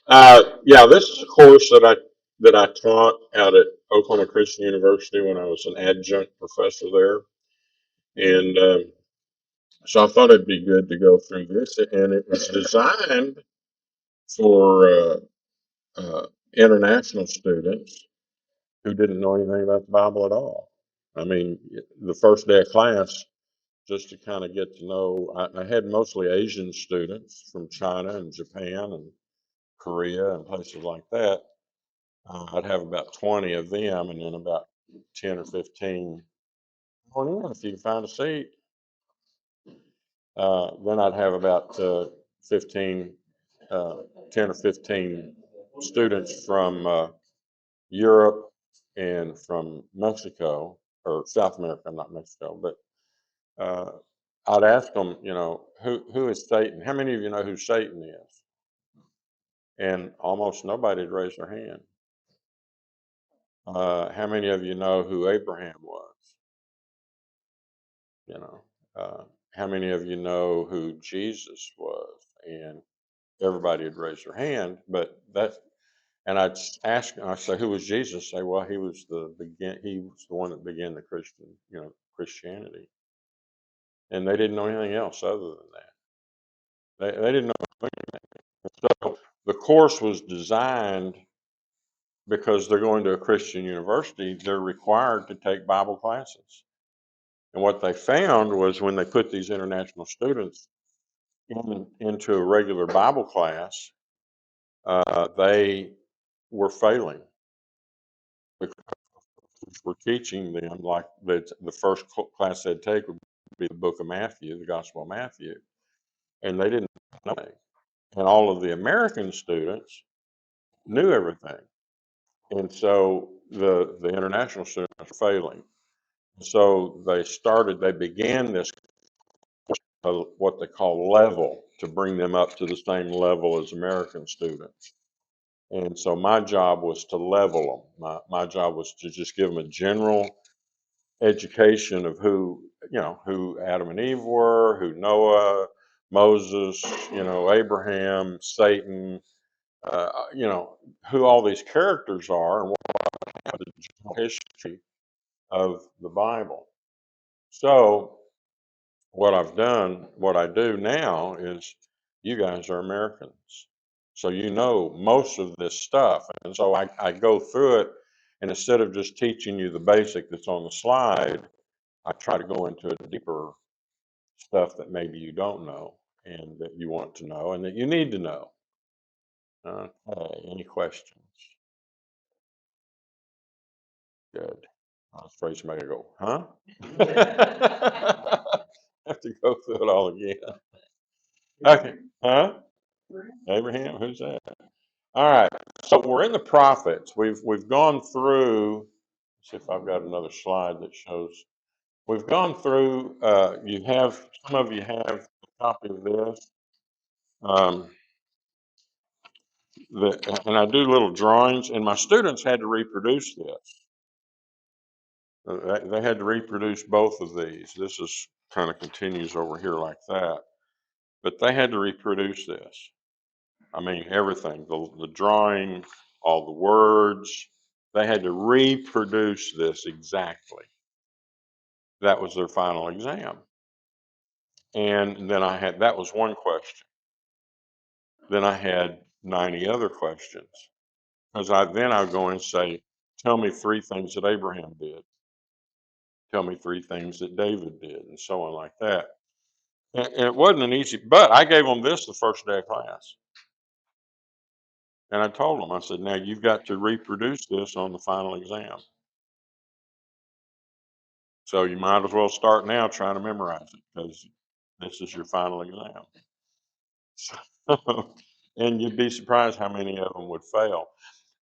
Yeah, this is a course that I taught out at Oklahoma Christian University when I was an adjunct professor there, and so I thought it'd be good to go through this. And it was designed for international students who didn't know anything about the Bible at all. I mean, the first day of class, just to kind of get to know, I had mostly Asian students from China and Japan and Korea and places like that. I'd have about 20 of them, and then about 10 or 15 on in if you can find a seat. Then I'd have about 15, uh, 10 or 15 students from Europe and from Mexico or South America, not Mexico, but uh, I'd ask them, who is Satan? How many of you know who Satan is? And almost nobody'd raise their hand. How many of you know who Abraham was? You know, how many of you know who Jesus was? And everybody would raise their hand, but and I'd ask, and I'd say, who was Jesus? Say, well, he was the one that began the Christianity. And they didn't know anything else other than that. They didn't know anything. So the course was designed because they're going to a Christian university, they're required to take Bible classes. And what they found was when they put these international students into a regular Bible class, they were failing because we're teaching them like the first class they'd take would be the book of Matthew, the Gospel of Matthew, and they didn't know anything. And all of the American students knew everything, and so the international students were failing. So they began this what they call level to bring them up to the same level as American students. And so my job was to level them. My job was to just give them a general education of who Adam and Eve were, who Noah, Moses, Abraham, Satan, who all these characters are and what the general history of the Bible. So what I do now is you guys are Americans. So you know most of this stuff. And so I go through it, and instead of just teaching you the basic that's on the slide, I try to go into a deeper stuff that maybe you don't know and that you want to know and that you need to know. Okay, any questions? Good. I was afraid somebody would go, huh? Have to go through it all again. Okay, huh? Abraham, who's that? All right. So we're in the prophets. We've gone through. Let's see if I've got another slide that shows. We've gone through. Some of you have a copy of this. Um, and I do little drawings, and my students had to reproduce this. They had to reproduce both of these. This is kind of continues over here like that, but they had to reproduce this. I mean, everything, the drawing, all the words, they had to reproduce this exactly. That was their final exam. And then that was one question. Then I had 90 other questions. Because I would go and say, tell me three things that Abraham did. Tell me three things that David did, and so on like that. And it wasn't an easy, but I gave them this the first day of class. And I told them, I said, now you've got to reproduce this on the final exam. So you might as well start now trying to memorize it because this is your final exam. So, and you'd be surprised how many of them would fail.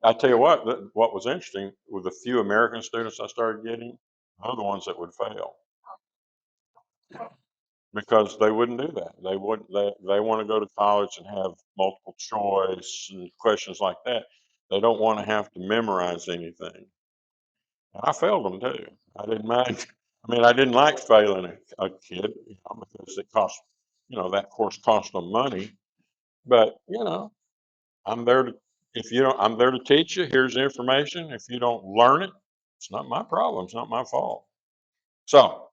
I tell you what was interesting with the few American students I started getting, they're the ones that would fail because they wouldn't do that. They want to go to college and have multiple choice and questions like that. They don't want to have to memorize anything. I failed them too. I didn't mind. I mean, I didn't like failing a kid, because it cost, that course cost them money. But I'm there to, if you don't, I'm there to teach you. Here's the information. If you don't learn it, it's not my problem. It's not my fault. So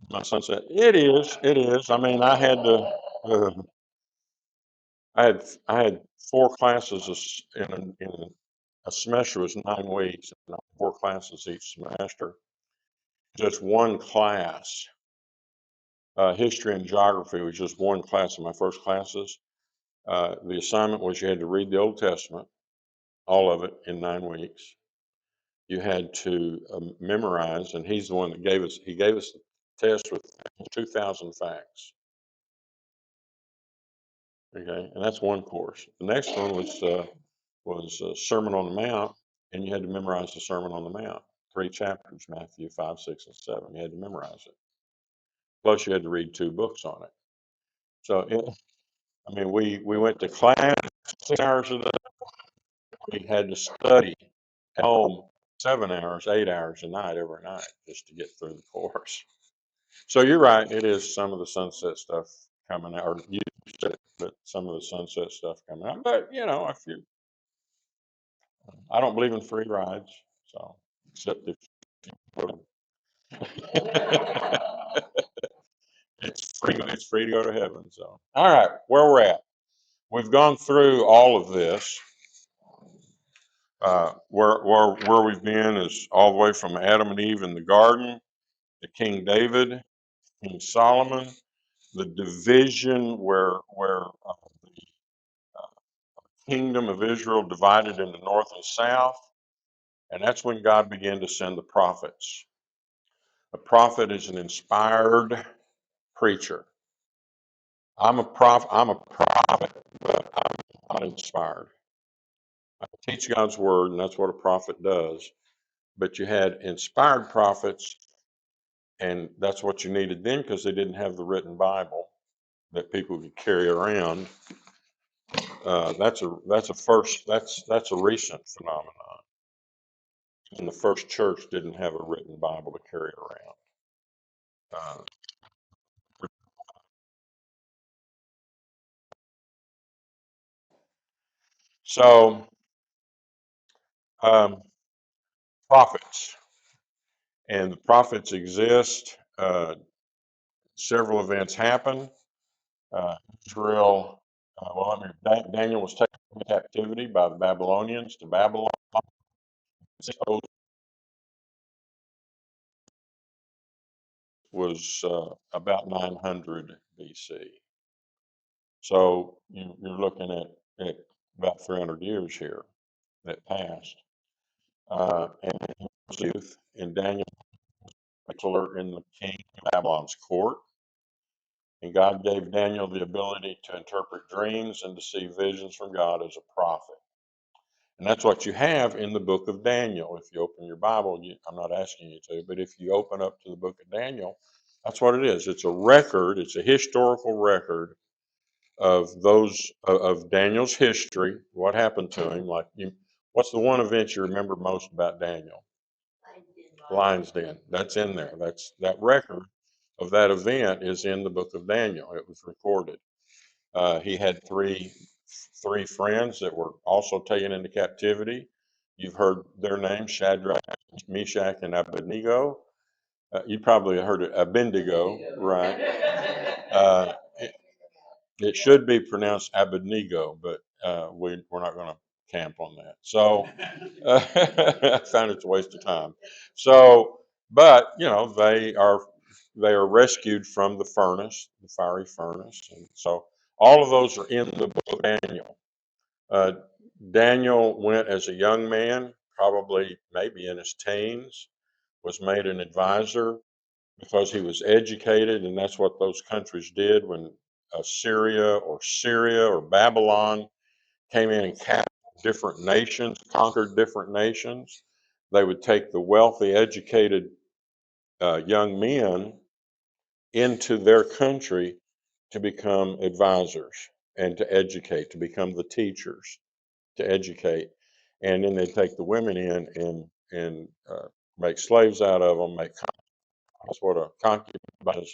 my son said, it is, it is. I mean, uh, I had four classes in a semester was 9 weeks, and four classes each semester. Just one class, history and geography was just one class of my first classes. The assignment was you had to read the Old Testament, all of it in 9 weeks. You had to memorize, and he's the one that he gave us the test with 2,000 facts. Okay, and that's one course. The next one was Sermon on the Mount, and you had to memorize the Sermon on the Mount, 3 chapters, Matthew 5, 6, and 7. You had to memorize it. Plus, you had to read 2 books on it. So, I mean, we went to class 6 hours a day. We had to study at home 7 hours, 8 hours a night every night just to get through the course. So you're right. It is some of the sunset stuff coming out, or you said it, but some of the sunset stuff coming out. But if you, I don't believe in free rides, so except if it's free to go to heaven. So all right, where we're at, we've gone through all of this. Where we've been is all the way from Adam and Eve in the garden to King David, King Solomon, the division where the kingdom of Israel divided into north and south, and that's when God began to send the prophets. A prophet is an inspired preacher. I'm a prophet, but I'm not inspired. I teach God's word, and that's what a prophet does. But you had inspired prophets, and that's what you needed then because they didn't have the written Bible that people could carry around. That's a recent phenomenon. And the first church didn't have a written Bible to carry around. Uh, so um, prophets, and the prophets exist. Several events happen. Israel, Daniel was taken into captivity by the Babylonians to Babylon. Was about 900 BC. So you're looking at about 300 years here that passed. And he was youth, and Daniel was counselor in the king of Babylon's court. And God gave Daniel the ability to interpret dreams and to see visions from God as a prophet. And that's what you have in the book of Daniel. If you open your Bible, I'm not asking you to, but if you open up to the book of Daniel, that's what it is. It's a record, it's a historical record of of Daniel's history, what happened to him. What's the one event you remember most about Daniel? Lion's Den. That's in there. That record of that event is in the book of Daniel. It was recorded. He had three friends that were also taken into captivity. You've heard their names: Shadrach, Meshach, and Abednego. You probably heard it, Abednego, right? Uh, it should be pronounced Abednego, but we're not going to camp on that. So I found it's a waste of time. So, but they are rescued from the furnace, the fiery furnace, and so all of those are in the book of Daniel. Uh, Daniel went as a young man, probably maybe in his teens, was made an advisor because he was educated, and that's what those countries did when Assyria or Syria or Babylon came in and captured different nations, conquered different nations. They would take the wealthy, educated young men into their country to become advisors and to educate, to become the teachers, to educate, and then they take the women in and make slaves out of them. That's what a concubine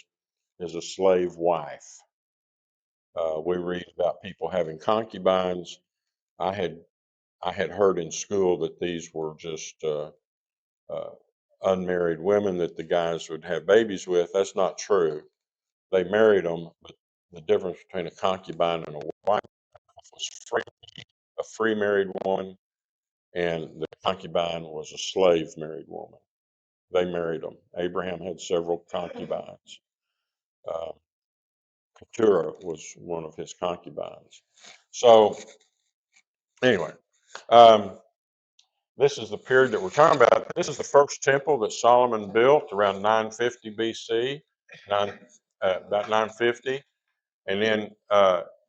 is a slave wife. We read about people having concubines. I had I had heard in school that these were just uh, unmarried women that the guys would have babies with. That's not true. They married them, but the difference between a concubine and a wife was a free married woman, and the concubine was a slave married woman. They married them. Abraham had several concubines. Uh, Keturah was one of his concubines. So anyway, um, this is the period that we're talking about. This is the first temple that Solomon built around 950 BC, about 950. And then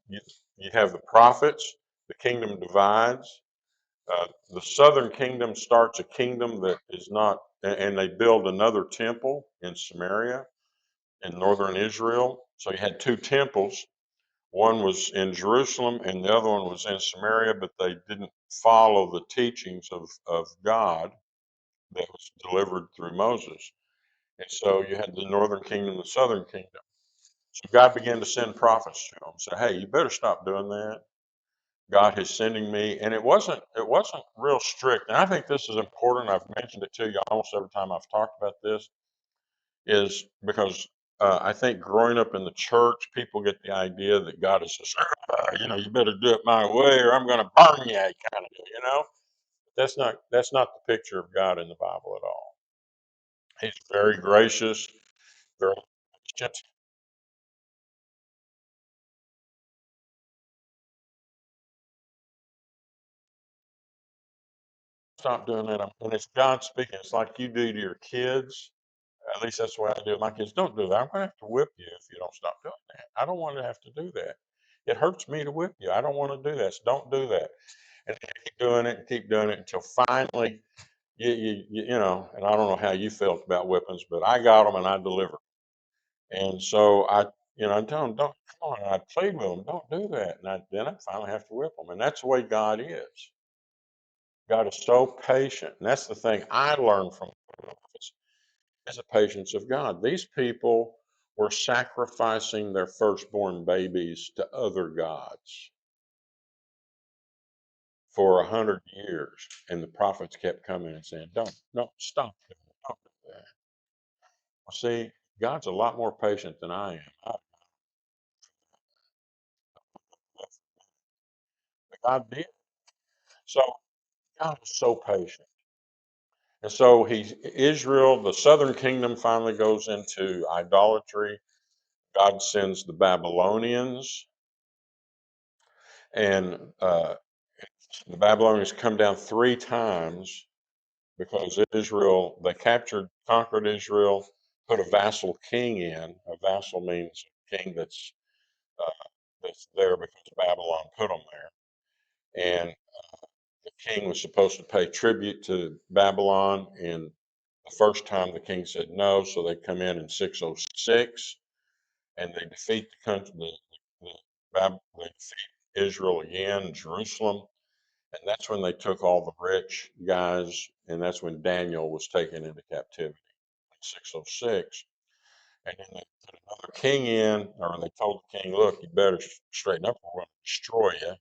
you, you have the prophets. The kingdom divides. The southern kingdom starts a kingdom that is not, and they build another temple in Samaria in northern Israel. So you had two temples. One was in Jerusalem and the other one was in Samaria, but they didn't follow the teachings of God that was delivered through Moses. And so you had the northern kingdom, the southern kingdom. So God began to send prophets to them, say, "Hey, you better stop doing that. God is sending me." And it wasn't real strict. And I think this is important. I've mentioned it to you almost every time I've talked about this, is because I think growing up in the church, people get the idea that God is just, you better do it my way or I'm going to burn you, kind of deal. That's not the picture of God in the Bible at all. He's very gracious, very patient. Stop doing that. And it's God speaking. It's like you do to your kids. At least that's the way I do it. My kids don't do that. I'm going to have to whip you if you don't stop doing that. I don't want to have to do that. It hurts me to whip you. I don't want to do that. So don't do that. And they keep doing it and keep doing it until finally, and I don't know how you felt about whippings, but I got them and I delivered. And so I tell them, don't, come on. And I plead with them, don't do that. And then I finally have to whip them. And that's the way God is. God is so patient. And that's the thing I learned from is the patience of God. These people were sacrificing their firstborn babies to other gods for 100 years. And the prophets kept coming and saying, don't stop doing it. Don't do that. Well, see, God's a lot more patient than I am. God did. So God is so patient. And so Israel, the southern kingdom finally goes into idolatry. God sends the Babylonians, and the Babylonians come down three times because Israel, they conquered Israel, put a vassal king in. A vassal means a king that's there because Babylon put them there. And the king was supposed to pay tribute to Babylon. And the first time the king said no, so they come in 606 and they defeat the country, they defeat Israel again, Jerusalem, and that's when they took all the rich guys, and that's when Daniel was taken into captivity in 606. And then they put another king in, or they told the king, "Look, you better straighten up, or we're going to destroy you."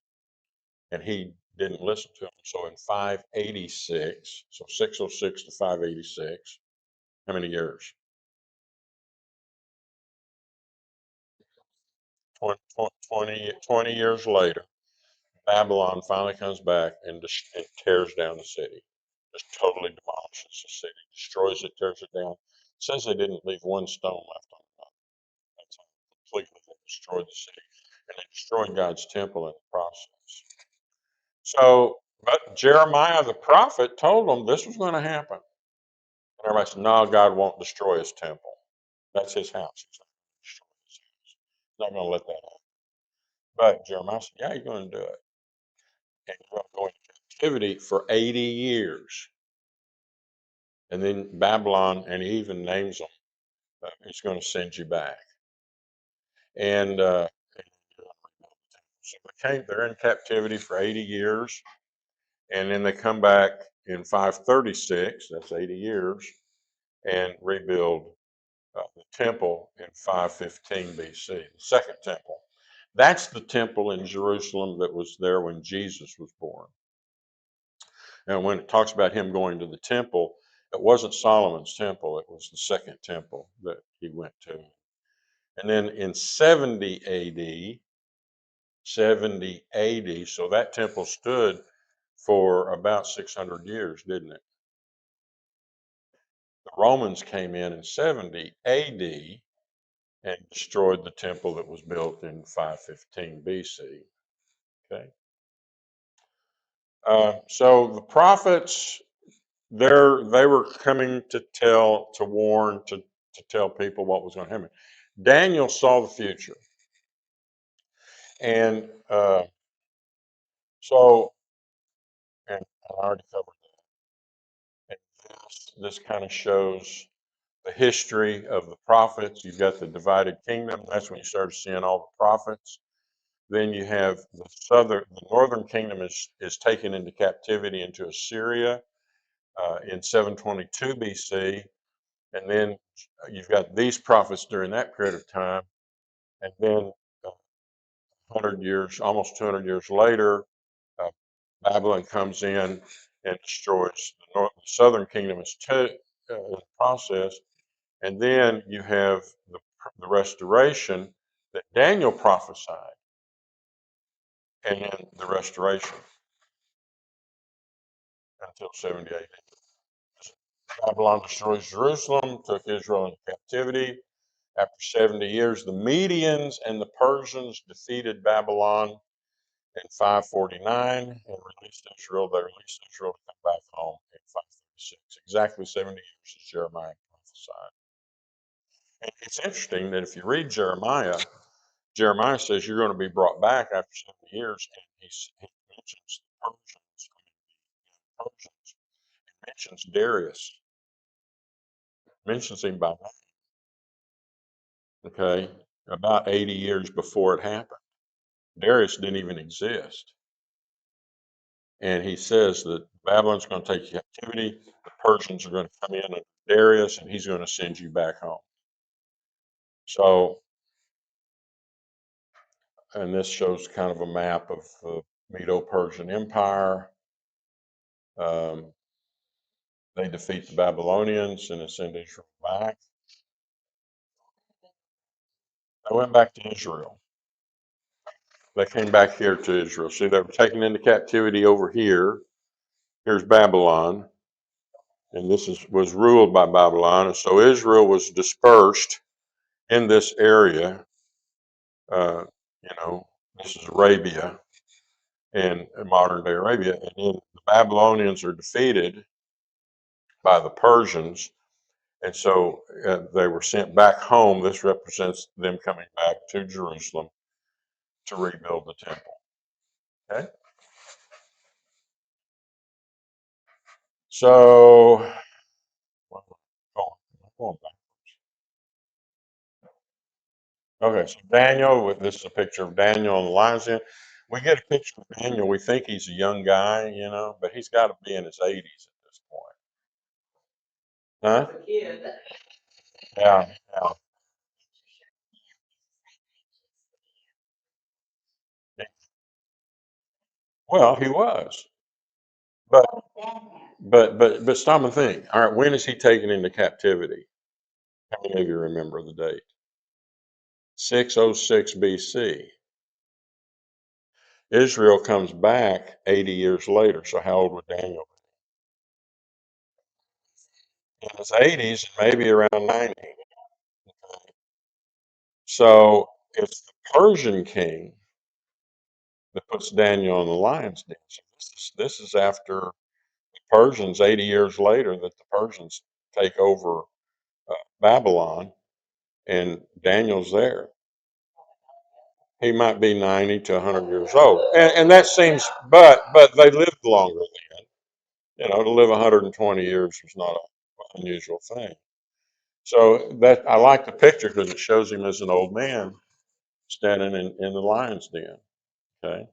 And he didn't listen to him. So in 586, so 606 to 586, how many years? 20 years later, Babylon finally comes back and tears down the city, just totally demolishes the city, destroys it, tears it down. It says they didn't leave one stone left on it. That's how completely they destroyed the city, and they destroyed God's temple in the process. So, but Jeremiah the prophet told them this was going to happen. And everybody said, "No, God won't destroy his temple. That's his house. He's not going to destroy his house. He's not going to let that happen." But Jeremiah said, "Yeah, you're going to do it. And you're going to go into captivity for 80 years." And then Babylon, and he even names them, it's going to send you back. And so they're in captivity for 80 years. And then they come back in 536, that's 80 years, and rebuild the temple in 515 BC, the second temple. That's the temple in Jerusalem that was there when Jesus was born. And when it talks about him going to the temple, it wasn't Solomon's temple, it was the second temple that he went to. And then in 70 AD, 70 AD, so that temple stood for about 600 years, didn't it? The Romans came in 70 AD and destroyed the temple that was built in 515 BC. Okay. So the prophets, they were coming to warn, to tell people what was going to happen. Daniel saw the future, and so, and I already covered that. And this kind of shows the history of the prophets. You've got the divided kingdom. That's when you start seeing all the prophets. Then you have the northern kingdom is taken into captivity into Assyria in 722 BC, and then you've got these prophets during that period of time, and then 100 years, almost 200 years later, uh, Babylon comes in and destroys the southern kingdom in the process, and then you have the restoration that Daniel prophesied, and then the restoration until 70 AD. Babylon destroys Jerusalem, took Israel into captivity. After 70 years, the Medians and the Persians defeated Babylon in 549 and released Israel. They released Israel to come back home in 536. Exactly 70 years as Jeremiah prophesied. And it's interesting that if you read Jeremiah, Jeremiah says you're going to be brought back after 70 years, and he mentions the Persians, mentions Darius, mentions him by name, okay, about 80 years before it happened. Darius didn't even exist. And he says that Babylon's going to take you captivity, the Persians are going to come in under Darius, and he's going to send you back home. So, and this shows kind of a map of the Medo-Persian Empire. Um, they defeat the Babylonians and send Israel back. They went back to Israel. They came back here to Israel. See, they were taken into captivity over here. Here's Babylon, and was ruled by Babylon. And so Israel was dispersed in this area. Uh, you know, this is Arabia and modern day Arabia. And then the Babylonians are defeated by the Persians. And so they were sent back home. This represents them coming back to Jerusalem to rebuild the temple. Okay. So, going back. Okay, so Daniel, this is a picture of Daniel and the lion's den. We get a picture of Daniel. We think he's a young guy, but he's got to be in his 80s at this point. Huh? Yeah, yeah. Well, he was, but but stop and think. All right, when is he taken into captivity? How many of you remember the date? 606 BC. Israel comes back 80 years later. So how old would Daniel be? In his 80s, and maybe around 90. So it's the Persian king that puts Daniel in the lion's den. So this is after the Persians, 80 years later, that the Persians take over Babylon, and Daniel's there. He might be 90 to 100 years old, and that seems, but they lived longer then. To live 120 years was not an unusual thing. So that I like the picture because it shows him as an old man standing in the lion's den. Okay.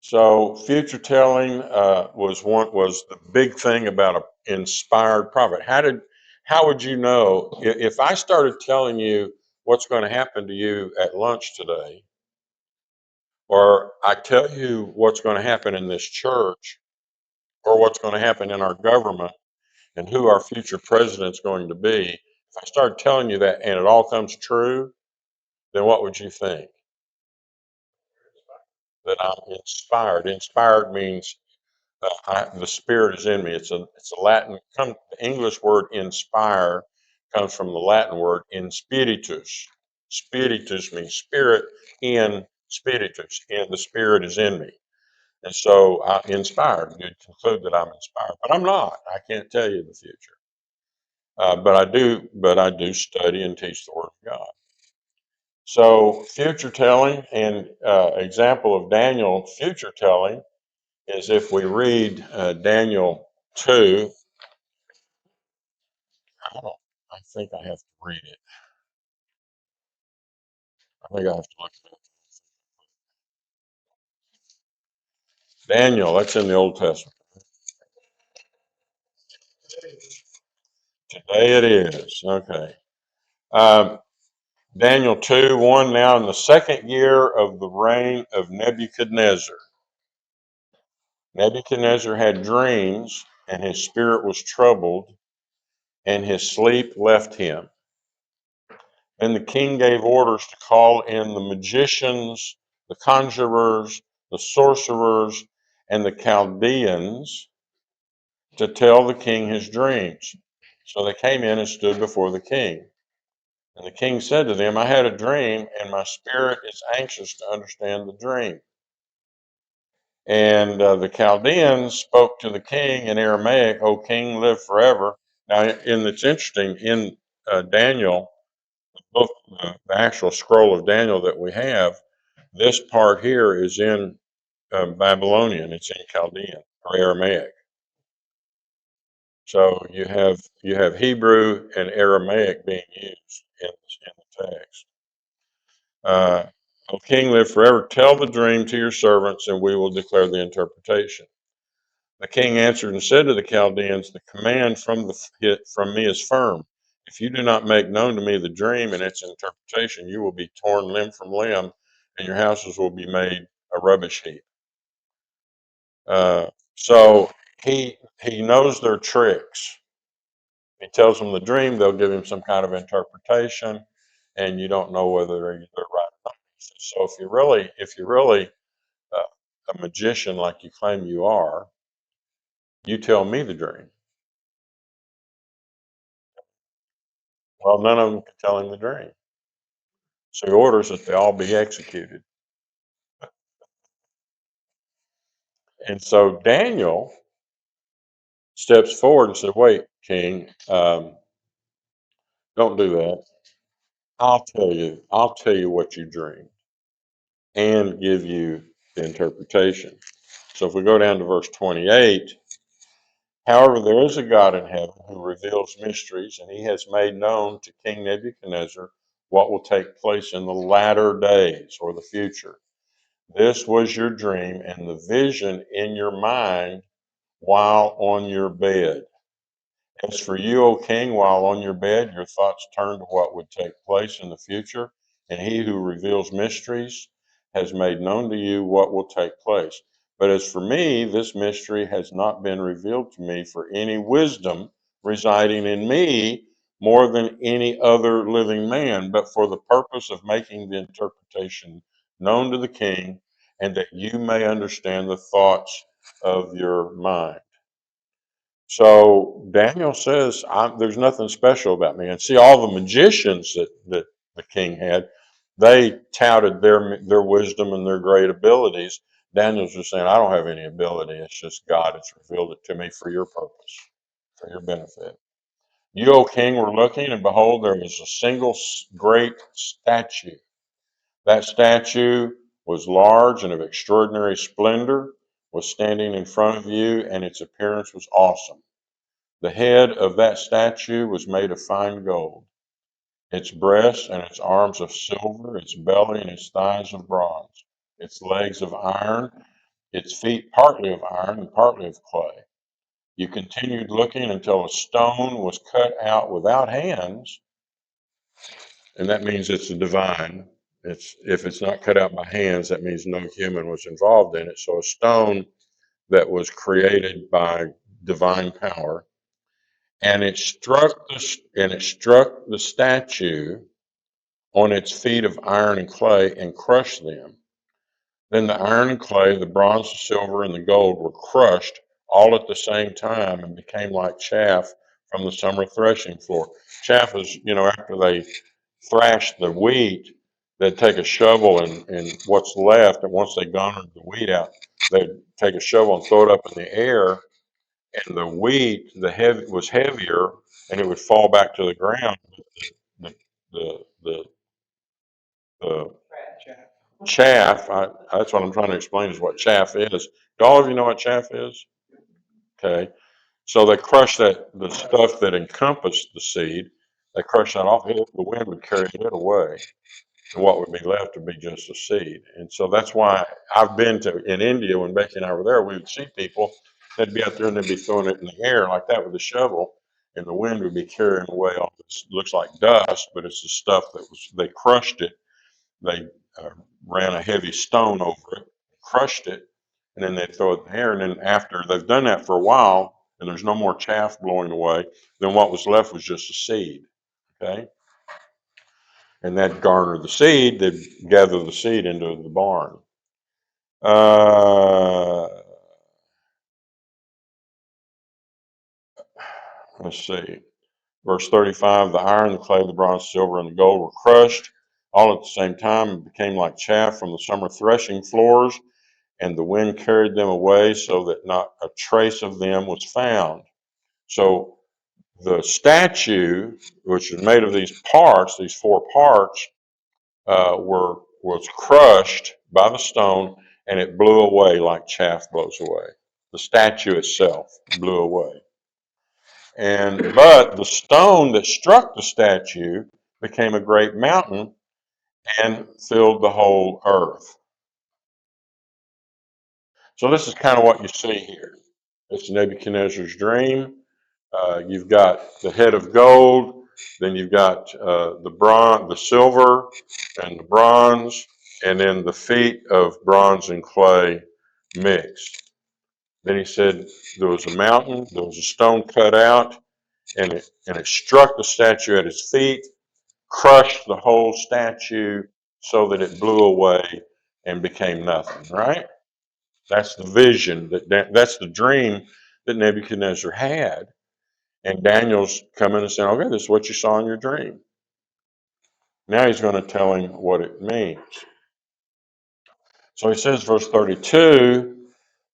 So future telling was the big thing about an inspired prophet. How would you know if I started telling you what's going to happen to you at lunch today, or I tell you what's going to happen in this church, or what's going to happen in our government, and who our future president's going to be, if I start telling you that and it all comes true, then what would you think? That I'm inspired. Inspired means the spirit is in me. It's a Latin. The English word inspire comes from the Latin word in spiritus. Spiritus means spirit, in spiritus, and the spirit is in me. And so I'm inspired. You conclude that I'm inspired, but I'm not. I can't tell you the future. But I do. But I do study and teach the Word of God. So future telling, and example of Daniel future telling is if we read Daniel 2. I don't. I think I have to read it. I think I have to look at it. Daniel. That's in the Old Testament. Today it is. Okay. Um, Daniel 2:1. Now in the second year of the reign of Nebuchadnezzar. Nebuchadnezzar had dreams, and his spirit was troubled, and his sleep left him. And the king gave orders to call in the magicians, the conjurers, the sorcerers, and the Chaldeans to tell the king his dreams. So they came in and stood before the king. And the king said to them, I had a dream, and my spirit is anxious to understand the dream. And the Chaldeans spoke to the king in Aramaic, O king, live forever. Now, and it's interesting, in Daniel, book, the actual scroll of Daniel that we have, this part here is in Babylonian. It's in Chaldean or Aramaic. So you have Hebrew and Aramaic being used in the text. O king, live forever. Tell the dream to your servants, and we will declare the interpretation. The king answered and said to the Chaldeans, the command from me is firm. If you do not make known to me the dream and its interpretation, you will be torn limb from limb, and your houses will be made a rubbish heap. So he knows their tricks. He tells them the dream, they'll give him some kind of interpretation, and you don't know whether they're right or not. So if you're really a magician like you claim you are, you tell me the dream. Well, none of them can tell him the dream. So he orders that they all be executed. And so Daniel steps forward and said, wait, king, don't do that. I'll tell you what you dreamed and give you the interpretation. So if we go down to verse 28, however, there is a God in heaven who reveals mysteries, and he has made known to King Nebuchadnezzar what will take place in the latter days or the future. This was your dream and the vision in your mind while on your bed. As for you, O king, while on your bed, your thoughts turn to what would take place in the future, and he who reveals mysteries has made known to you what will take place. But as for me, this mystery has not been revealed to me for any wisdom residing in me more than any other living man, but for the purpose of making the interpretation known to the king, and that you may understand the thoughts of your mind. So Daniel says, there's nothing special about me. And see, all the magicians that the king had, they touted their wisdom and their great abilities. Daniel's just saying, I don't have any ability. It's just God has revealed it to me for your purpose, for your benefit. You, O king, were looking, and behold, there was a single great statue. That statue was large and of extraordinary splendor, was standing in front of you, and its appearance was awesome. The head of that statue was made of fine gold, its breasts and its arms of silver, its belly and its thighs of bronze, its legs of iron, its feet partly of iron and partly of clay. You continued looking until a stone was cut out without hands and that means it's a divine. If it's not cut out by hands, that means no human was involved in it. So a stone that was created by divine power, and it struck the statue on its feet of iron and clay and crushed them. Then the iron and clay, the bronze, the silver, and the gold were crushed all at the same time and became like chaff from the summer threshing floor. Chaff is, after they thrash the wheat, they'd take a shovel and what's left, and once they garnered the wheat out, they'd take a shovel and throw it up in the air, and the wheat, was heavier, and it would fall back to the ground. The, the, the, the chaff, that's what I'm trying to explain is what chaff is. Do all of you know what chaff is? Okay. So they crush the stuff that encompassed the seed, they crush that off, the wind would carry it away. And what would be left would be just a seed. And so that's why I've been in India when Becky and I were there, we would see people, they'd be out there and they'd be throwing it in the air like that with a shovel, and the wind would be carrying away all this, looks like dust, but it's the stuff they crushed it. They uh, ran a heavy stone over it, crushed it, and then they'd throw it in the air. And then after they've done that for a while, and there's no more chaff blowing away, then what was left was just a seed. Okay. And that garner the seed, they'd gather the seed into the barn. Let's see. Verse 35, the iron, the clay, the bronze, silver, and the gold were crushed all at the same time and became like chaff from the summer threshing floors, and the wind carried them away so that not a trace of them was found. So the statue, which is made of these parts, these four parts, was crushed by the stone, and it blew away like chaff blows away. The statue itself blew away. But the stone that struck the statue became a great mountain and filled the whole earth. So this is kind of what you see here. It's Nebuchadnezzar's dream. You've got the head of gold, then you've got the silver, and the bronze, and then the feet of bronze and clay mixed. Then he said there was a mountain, there was a stone cut out, and it struck the statue at its feet, crushed the whole statue so that it blew away and became nothing. Right? That's the vision that's the dream that Nebuchadnezzar had. And Daniel's coming and saying, okay, this is what you saw in your dream. Now he's going to tell him what it means. So he says, verse 32,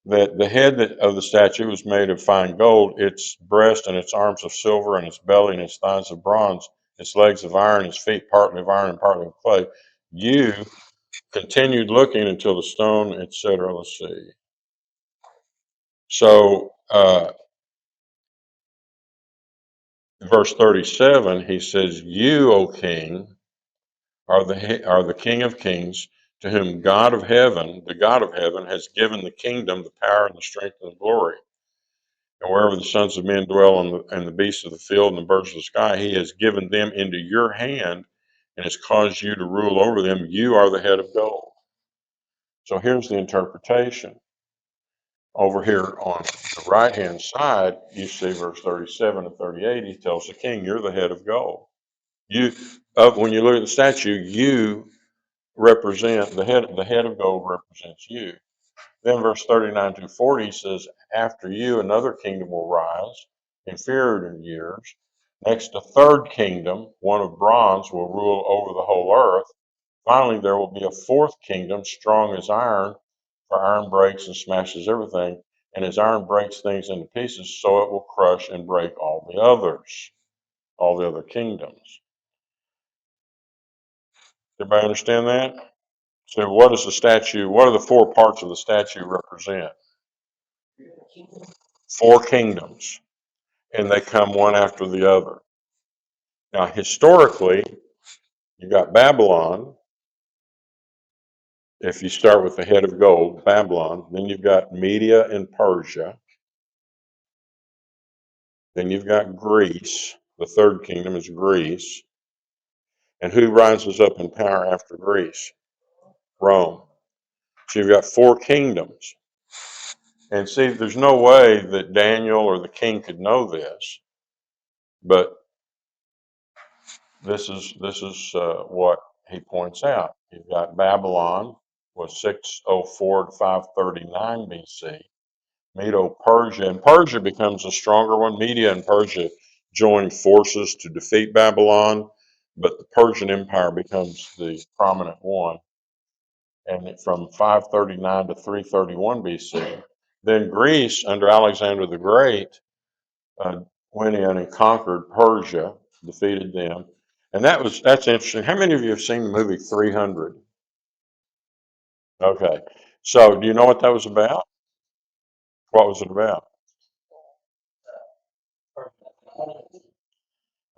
that the head of the statue was made of fine gold, its breast and its arms of silver, and its belly and its thighs of bronze, its legs of iron, its feet partly of iron and partly of clay. You continued looking until the stone, etc. Let's see. So, verse 37, he says, you, O king, are the King of Kings, to whom the God of heaven, has given the kingdom, the power, and the strength, and the glory. And wherever the sons of men dwell, and the beasts of the field, and the birds of the sky, he has given them into your hand, and has caused you to rule over them. You are the head of gold. So here's the interpretation. Over here on the right-hand side, you see verse 37 and 38, he tells the king, you're the head of gold. When you look at the statue, you represent the head of gold represents you. Then verse 39 to 40 says, after you another kingdom will rise, inferior in years. Next, a third kingdom, one of bronze, will rule over the whole earth. Finally, there will be a fourth kingdom, strong as iron, for iron breaks and smashes everything, and as iron breaks things into pieces, so it will crush and break all the other kingdoms. Everybody understand that? So what does the statue, what do the four parts of the statue represent? Four kingdoms, and they come one after the other. Now, historically, you've got Babylon. If you start with the head of gold, Babylon, then you've got Media and Persia. Then you've got Greece. The third kingdom is Greece. And who rises up in power after Greece? Rome. So you've got four kingdoms. And see, there's no way that Daniel or the king could know this, but this is what he points out. You've got Babylon was 604 to 539 BC. Medo-Persia, and Persia becomes a stronger one. Media and Persia join forces to defeat Babylon, but the Persian Empire becomes the prominent one. And from 539 to 331 BC, then Greece under Alexander the Great uh, went in and conquered Persia, defeated them, and that's interesting. How many of you have seen the movie 300? Okay, so do you know what that was about? What was it about?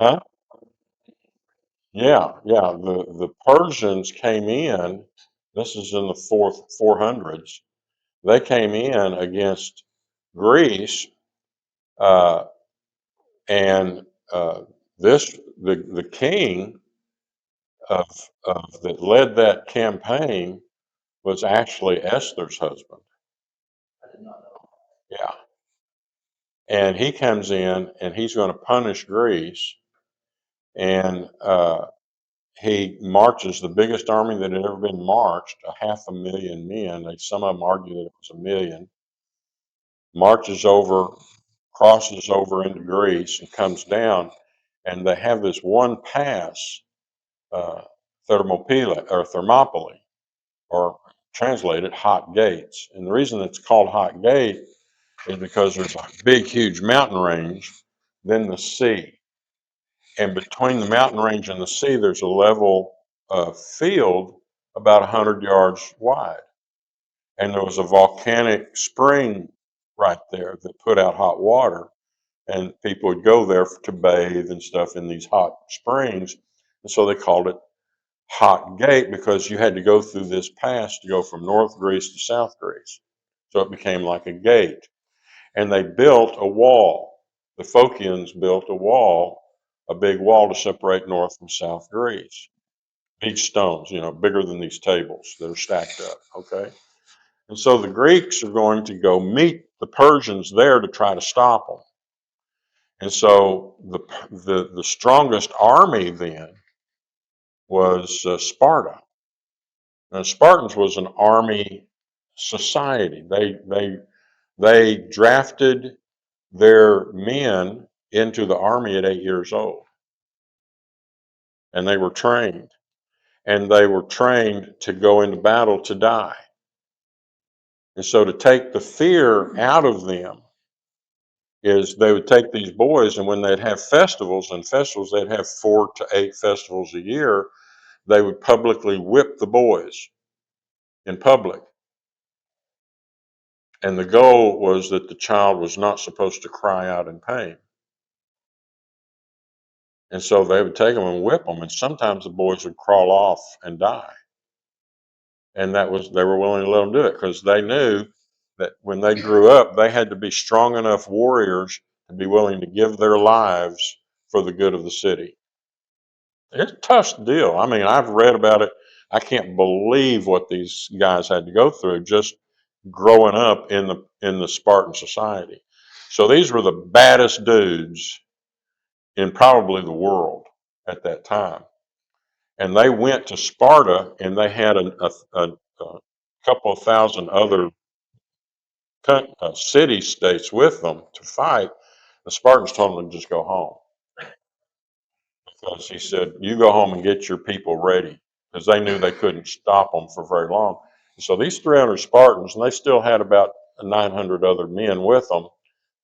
Huh? Yeah, yeah. The Persians came in. This is in the 400s. They came in against Greece, uh, and this the king of that led that campaign was actually Esther's husband. Yeah, and he comes in and he's going to punish Greece, and he marches the biggest army that had ever been marched, a 500,000 men. Some of them argue that it was a million. Marches over, crosses over into Greece, and comes down. And they have this one pass, uh, Thermopylae, or translated Hot Gates. And the reason it's called Hot Gate is because there's a big, huge mountain range, then the sea. And between the mountain range and the sea, there's a level field about 100 yards wide. And there was a volcanic spring right there that put out hot water. And people would go there to bathe and stuff in these hot springs. And so they called it Hot Gate because you had to go through this pass to go from North Greece to South Greece. So it became like a gate. And they built a wall. The Phocians built a wall, a big wall to separate North from South Greece. Beach stones, bigger than these tables that are stacked up. Okay. And so the Greeks are going to go meet the Persians there to try to stop them. And so the strongest army then was Sparta. Now, Spartans was an army society. They drafted their men into the army at 8 years old, and they were trained, and they were trained to go into battle to die. And so to take the fear out of them is they would take these boys, and when they'd have festivals, they'd have 4 to 8 festivals a year, they would publicly whip the boys in public. And the goal was that the child was not supposed to cry out in pain. And so they would take them and whip them, and sometimes the boys would crawl off and die. And they were willing to let them do it because they knew that when they grew up, they had to be strong enough warriors to be willing to give their lives for the good of the city. It's a tough deal. I mean, I've read about it. I can't believe what these guys had to go through just growing up in the Spartan society. So these were the baddest dudes in probably the world at that time. And they went to Sparta, and they had a couple of thousand other city states with them to fight. The Spartans told them to just go home because he said, "You go home and get your people ready," because they knew they couldn't stop them for very long. And so these 300 Spartans, and they still had about 900 other men with them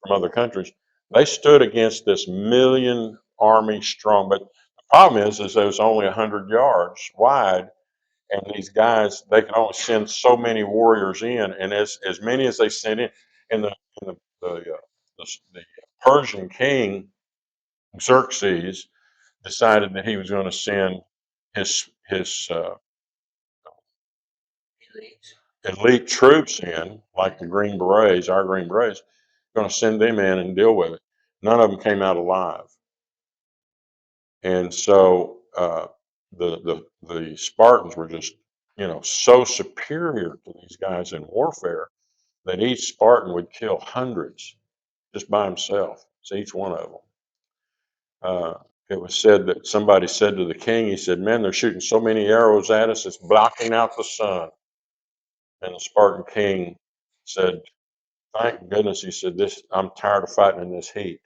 from other countries. They stood against this million army strong, but the problem is it was only 100 yards wide, and these guys they could only send so many warriors in, and as many as they sent in, and the Persian king Xerxes decided that he was going to send his elite troops in, like the Green Berets, our Green Berets, going to send them in and deal with it. None of them came out alive, and so the Spartans were just, so superior to these guys in warfare that each Spartan would kill hundreds just by himself. It's each one of them. It was said that somebody said to the king, he said, "Man, they're shooting so many arrows at us, it's blocking out the sun." And the Spartan king said, "Thank goodness," he said, "this, I'm tired of fighting in this heat."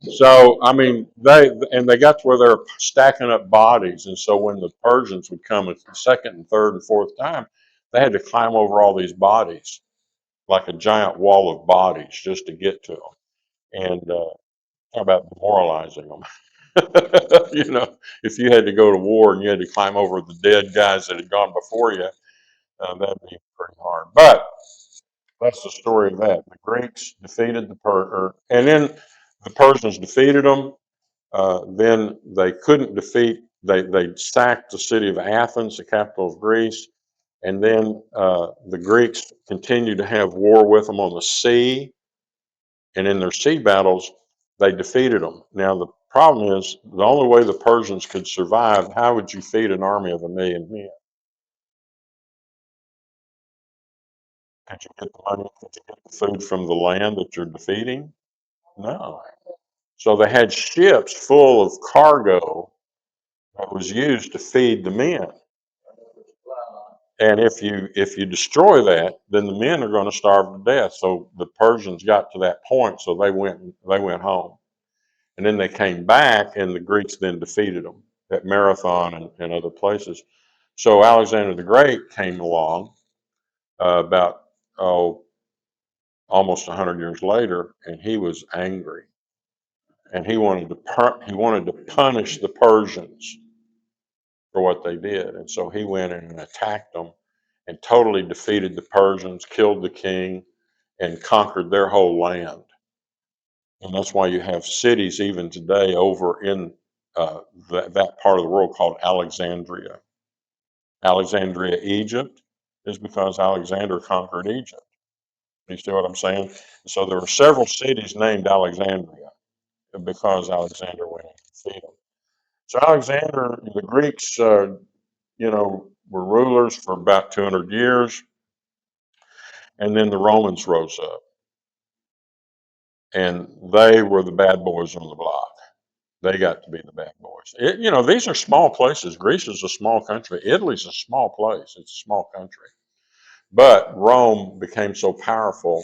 So, I mean, they got to where they're stacking up bodies. And so when the Persians would come a second and third and fourth time, they had to climb over all these bodies, like a giant wall of bodies, just to get to them. And talk about demoralizing them. If you had to go to war and you had to climb over the dead guys that had gone before you, that'd be pretty hard. But that's the story of that. The Greeks defeated and then the Persians defeated them. Then they couldn't defeat. They sacked the city of Athens, the capital of Greece, and then the Greeks continued to have war with them on the sea. And in their sea battles, they defeated them. Now the problem is the only way the Persians could survive. How would you feed an army of 1,000,000 men? Could you get the money? Could you get the food from the land that you're defeating? No. So they had ships full of cargo that was used to feed the men. And if you destroy that, then the men are going to starve to death. So the Persians got to that point, so they went home, and then they came back, and the Greeks then defeated them at Marathon and other places. So Alexander the Great came along about almost 100 years later, and he was angry, and he wanted to punish the Persians for what they did, and so he went in and attacked them and totally defeated the Persians, killed the king, and conquered their whole land. And that's why you have cities even today over in that part of the world called Alexandria. Alexandria, Egypt, is because Alexander conquered Egypt. You see what I'm saying? So there were several cities named Alexandria because Alexander went and defeated them. So Alexander, the Greeks, were rulers for about 200 years, and then the Romans rose up, and they were the bad boys on the block. They got to be the bad boys. These are small places. Greece is a small country. Italy's a small place. It's a small country. But Rome became so powerful,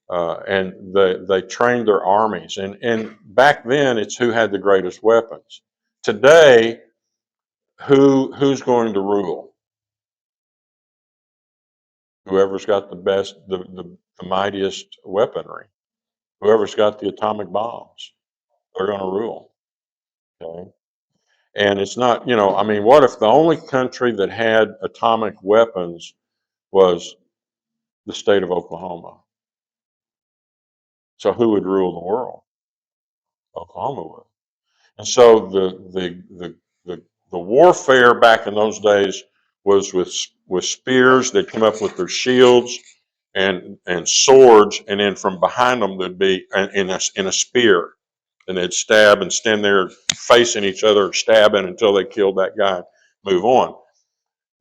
and they trained their armies. And back then, it's who had the greatest weapons. Today, who's going to rule? Whoever's got the best, the mightiest weaponry. Whoever's got the atomic bombs, they're going to rule. Okay. And it's not, I mean, what if the only country that had atomic weapons was the state of Oklahoma? So who would rule the world? Oklahoma would. And so the warfare back in those days was with spears. They'd come up with their shields and swords, and then from behind them there'd be in a spear, and they'd stab and stand there facing each other, stabbing until they killed that guy. Move on.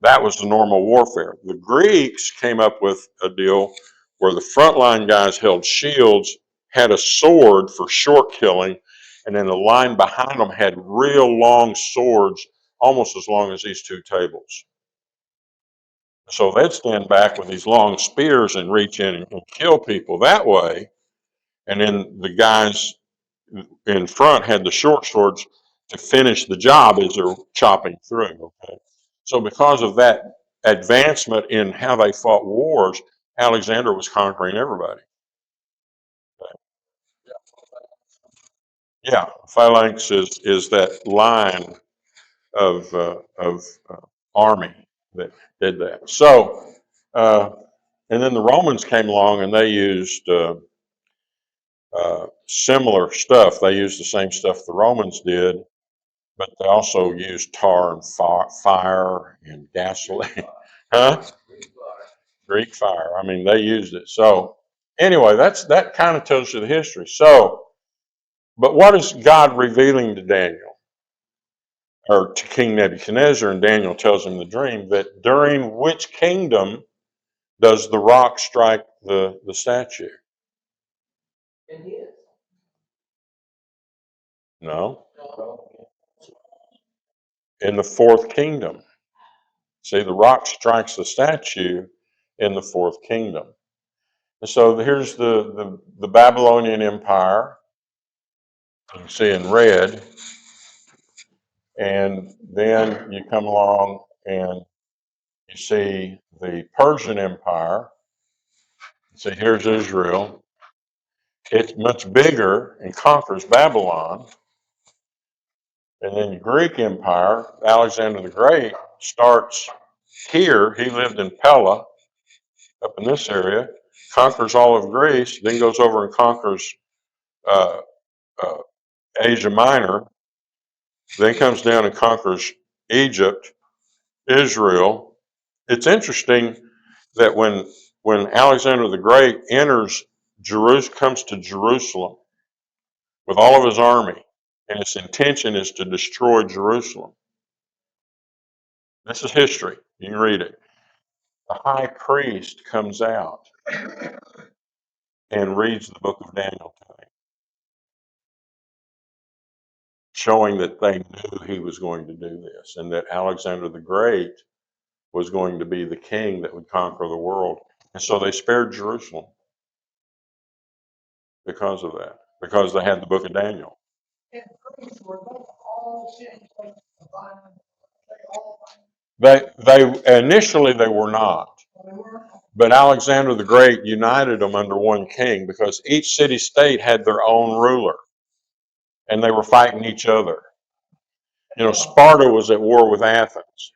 That was the normal warfare. The Greeks came up with a deal where the frontline guys held shields, had a sword for short killing, and then the line behind them had real long swords, almost as long as these two tables. So they'd stand back with these long spears and reach in and kill people that way. And then the guys in front had the short swords to finish the job as they're chopping through. Okay. So because of that advancement in how they fought wars, Alexander was conquering everybody. Okay. Yeah, phalanx is that line of army that did that. So, and then the Romans came along and they used similar stuff. They used the same stuff the Romans did, but they also used tar and fire and gasoline. Huh? Greek fire. I mean, they used it. So anyway, that kind of tells you the history. So, but what is God revealing to Daniel? or to King Nebuchadnezzar, and Daniel tells him the dream, that during which kingdom does the rock strike the statue? No, in the fourth kingdom. See, the rock strikes the statue in the fourth kingdom. And so here's the Babylonian Empire. You can see in red. And then you come along and you see the Persian Empire. See, here's Israel. It's much bigger and conquers Babylon. And then the Greek Empire, Alexander the Great, starts here. He lived in Pella, up in this area, conquers all of Greece, then goes over and conquers uh, uh, Asia Minor, then comes down and conquers Egypt, Israel. It's interesting that when Alexander the Great enters Jerusalem, comes to Jerusalem with all of his army, and his intention is to destroy Jerusalem. This is history. You can read it. The high priest comes out and reads the book of Daniel to him, showing that they knew he was going to do this, and that Alexander the Great was going to be the king that would conquer the world. And so they spared Jerusalem because of that, because they had the book of Daniel. They initially they were not, but Alexander the Great united them under one king because each city state had their own ruler, and they were fighting each other. You know, Sparta was at war with Athens,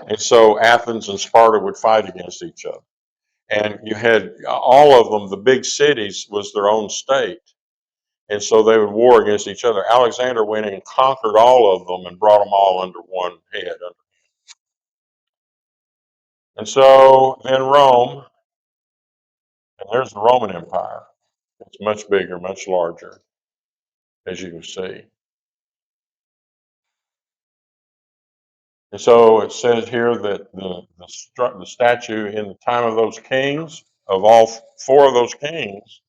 and so Athens and Sparta would fight against each other. And you had all of them, the big cities was their own state. And so they would war against each other. Alexander went in and conquered all of them and brought them all under one head. And so then Rome, and there's the Roman Empire. It's much bigger, much larger, as you can see. And so it says here that the statue in the time of those kings, of all four of those kings,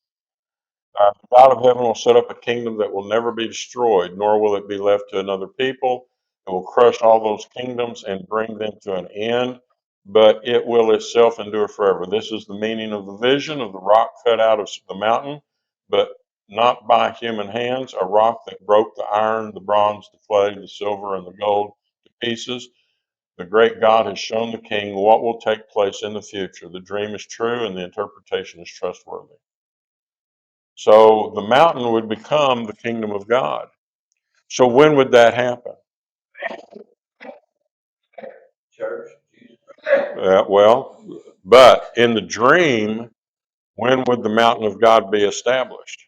the God of heaven will set up a kingdom that will never be destroyed, nor will it be left to another people. It will crush all those kingdoms and bring them to an end, but it will itself endure forever. This is the meaning of the vision of the rock cut out of the mountain, but not by human hands, a rock that broke the iron, the bronze, the clay, the silver, and the gold to pieces. The great God has shown the king what will take place in the future. The dream is true and the interpretation is trustworthy. So the mountain would become the kingdom of God. So when would that happen? Church. Well, but in the dream, when would the mountain of God be established?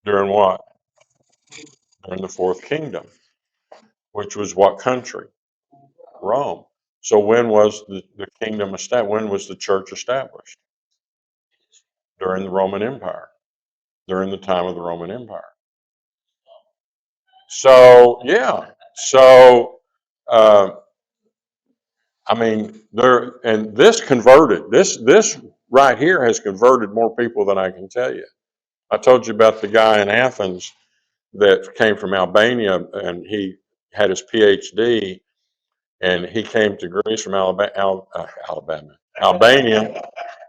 During what? During the fourth kingdom, which was what country? Rome. So when was the kingdom established? When was the church established? During the Roman Empire, during the time of the Roman Empire. So, yeah. So, uh, I mean, and this converted, this right here has converted more people than I can tell you. I told you about the guy in Athens that came from Albania, and he had his PhD, and he came to Greece from Albania,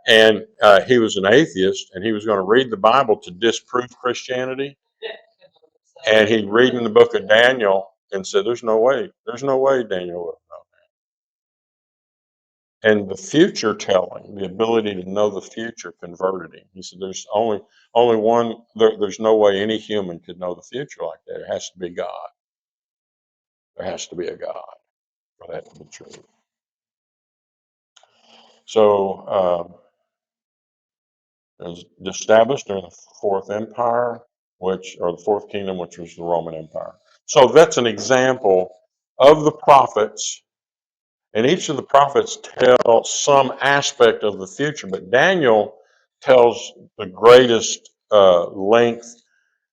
and he was an atheist, and he was going to read the Bible to disprove Christianity, and he'd read in the book of Daniel and said, there's no way Daniel would know. And the future telling, the ability to know the future, converted him. He said, "There's only one. There's no way any human could know the future like that. It has to be God. There has to be a God for that to be true." So it was established during the Fourth Empire, or the Fourth Kingdom, which was the Roman Empire. So that's an example of the prophets. And each of the prophets tell some aspect of the future, but Daniel tells the greatest length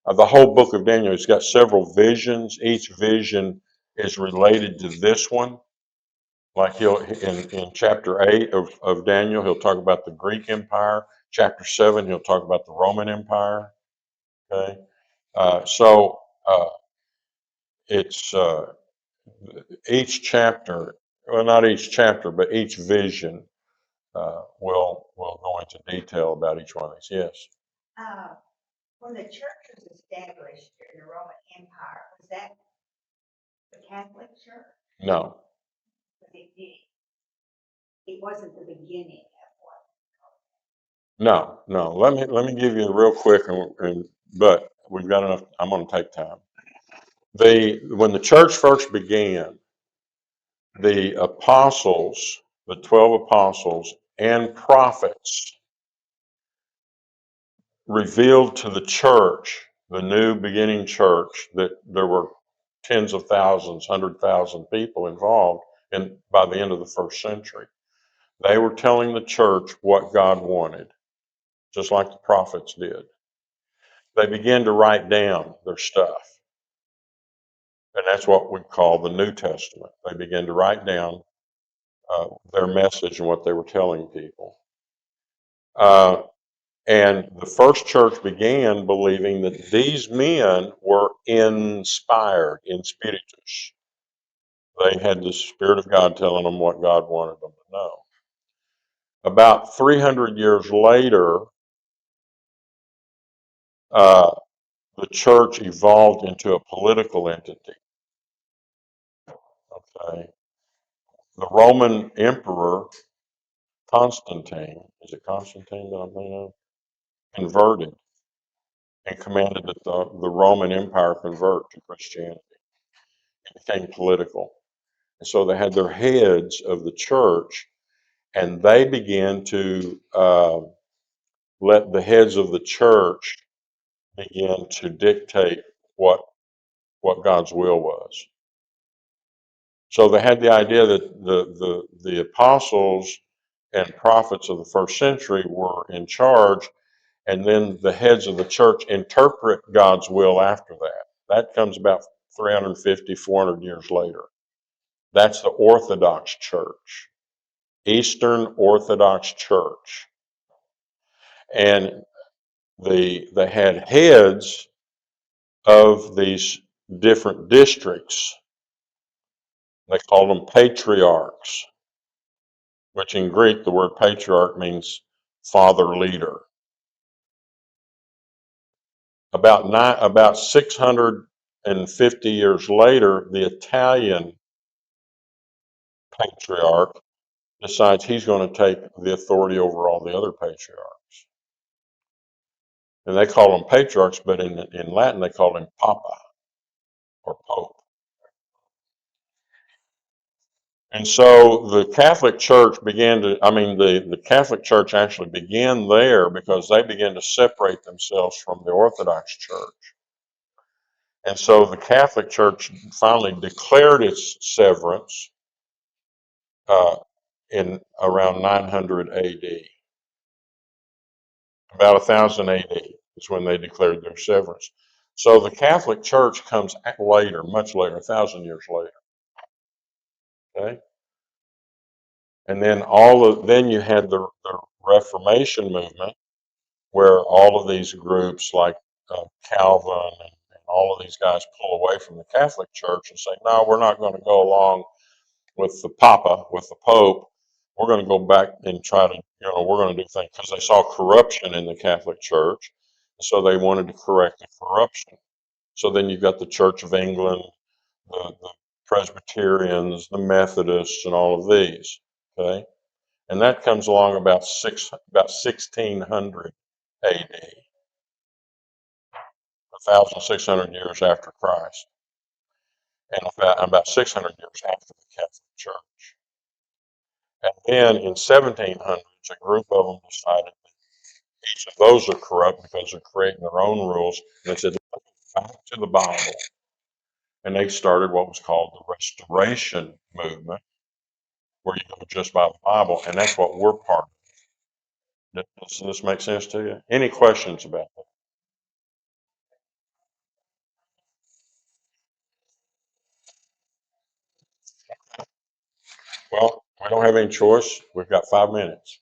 The whole book of Daniel, it's got several visions. Each vision is related to this one. Like in chapter 8 of Daniel, he'll talk about the Greek Empire. Chapter 7, he'll talk about the Roman Empire. Okay. So it's each chapter, well, not each chapter, but each vision will go into detail about each one of these. Yes. Uh, when the church was established during the Roman Empire, was that the Catholic Church? No. It wasn't the beginning of what? No, no. Let me give you real quick, but we've got enough. I'm going to take time. When the church first began, the apostles, the 12 apostles and prophets revealed to the church, the new beginning church, that there were tens of thousands, 100,000 people involved by the end of the first century. They were telling the church what God wanted, just like the prophets did. They began to write down their stuff, and that's what we call the New Testament. They began to write down their message and what they were telling people. And the first church began believing that these men were inspired, in spiritus. They had the Spirit of God telling them what God wanted them to know. About 300 years later, uh, the church evolved into a political entity. Okay, the Roman Emperor Constantine, is it Constantine that I'm thinking of? Converted and commanded that the Roman Empire convert to Christianity. It became political. And so they had their heads of the church, and they began to let the heads of the church begin to dictate what God's will was. So they had the idea that the apostles and prophets of the first century were in charge, and then the heads of the church interpret God's will after that. That comes about 350, 400 years later. That's the Orthodox Church, Eastern Orthodox Church. And they had heads of these different districts. They called them patriarchs, which in Greek, the word patriarch means father leader. About 650 years later, the Italian patriarch decides he's going to take the authority over all the other patriarchs. And they call them patriarchs, but in Latin they call him Papa or Pope. And so the Catholic Church the Catholic Church actually began there because they began to separate themselves from the Orthodox Church. And so the Catholic Church finally declared its severance uh, in around 900 AD. About 1000 AD is when they declared their severance. So the Catholic Church comes later, much later, 1,000 years later. Okay, and then you had the Reformation movement, where all of these groups like Calvin and all of these guys pull away from the Catholic Church and say, no, we're not going to go along with the Papa, with the Pope. We're going to go back and try to, we're going to do things because they saw corruption in the Catholic Church. So they wanted to correct the corruption. So then you've got the Church of England, the Presbyterians, the Methodists, and all of these. Okay, and that comes along about 1600 AD, 1,600 years after Christ, and about 600 years after the Catholic Church. And then in 1700s, a group of them decided that each of those are corrupt because they're creating their own rules. And they said, back to the Bible. And they started what was called the Restoration Movement, where you go just by the Bible. And that's what we're part of. Does this make sense to you? Any questions about that? Well, we don't have any choice. We've got 5 minutes.